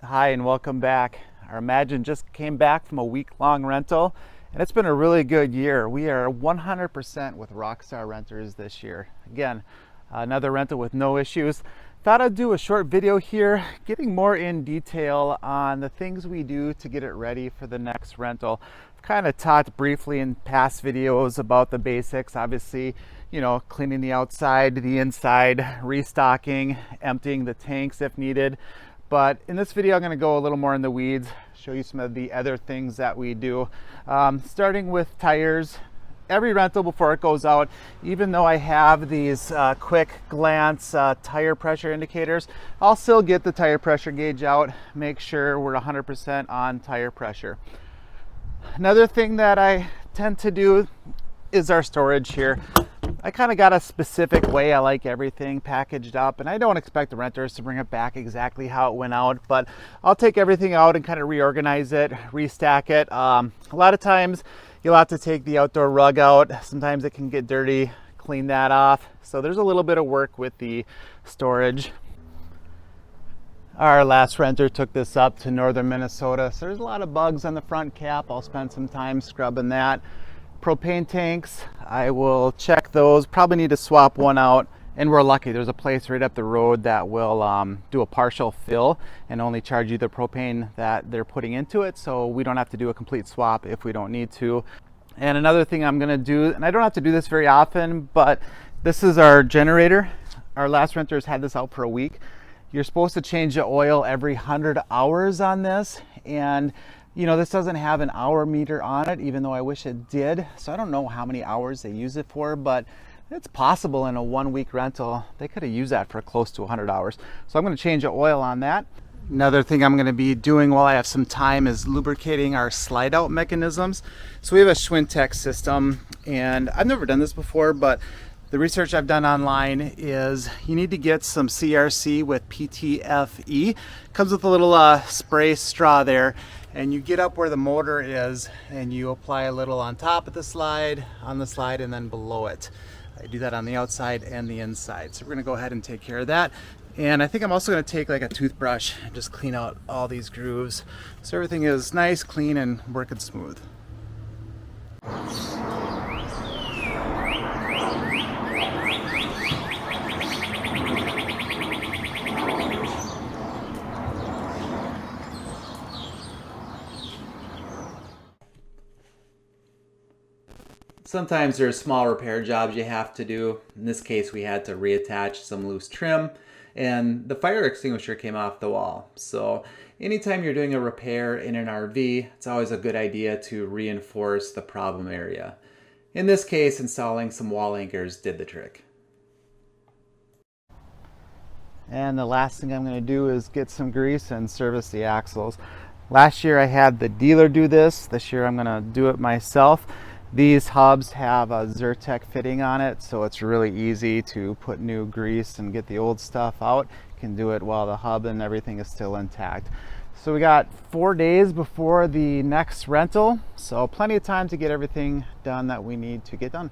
Hi and welcome back. Our Imagine just came back from a week-long rental and it's been a really good year. We are 100% with Rockstar Renters this year. Again, another rental with no issues. Thought I'd do a short video here getting more in detail on the things we do to get it ready for the next rental. I've kind of talked briefly in past videos about the basics, obviously, cleaning the outside, the inside, restocking, emptying the tanks if needed. But in this video, I'm going to go a little more in the weeds, show you some of the other things that we do. Starting with tires. Every rental before it goes out, even though I have these quick glance tire pressure indicators, I'll still get the tire pressure gauge out, make sure we're 100% on tire pressure. Another thing that I tend to do is our storage here. I kind of got a specific way I like everything packaged up, and I don't expect the renters to bring it back exactly how it went out, but I'll take everything out and kind of reorganize it, restack it. A lot of times you'll have to take the outdoor rug out. Sometimes it can get dirty, clean that off. So there's a little bit of work with the storage. Our last renter took this up to northern Minnesota, so there's a lot of bugs on the front cap. I'll spend some time scrubbing that. Propane tanks, I will check those, probably need to swap one out, and we're lucky there's a place right up the road that will do a partial fill and only charge you the propane that they're putting into it, so we don't have to do a complete swap if we don't need to. And another thing I'm going to do, and I don't have to do this very often, but this is our generator. Our last renters had this out for a week. You're supposed to change the oil every 100 hours on this, and this doesn't have an hour meter on it, even though I wish it did. So I don't know how many hours they use it for, but it's possible in a 1 week rental, they could have used that for close to 100 hours. So I'm going to change the oil on that. Another thing I'm going to be doing while I have some time is lubricating our slide out mechanisms. So we have a Schwintek system, and I've never done this before, but the research I've done online is you need to get some CRC with PTFE. Comes with a little spray straw there, and you get up where the motor is and you apply a little on top of the slide, on the slide, and then below it. I do that on the outside and the inside. So we're gonna go ahead and take care of that. And I think I'm also gonna take like a toothbrush and just clean out all these grooves so everything is nice, clean, and working smooth. Sometimes there's small repair jobs you have to do. In this case, we had to reattach some loose trim, and the fire extinguisher came off the wall. So anytime you're doing a repair in an RV, it's always a good idea to reinforce the problem area. In this case, installing some wall anchors did the trick. And the last thing I'm going to do is get some grease and service the axles. Last year I had the dealer do this. This year I'm going to do it myself. These hubs have a Zyrtec fitting on it, so it's really easy to put new grease and get the old stuff out. You can do it while the hub and everything is still intact. So we got 4 days before the next rental, so plenty of time to get everything done that we need to get done.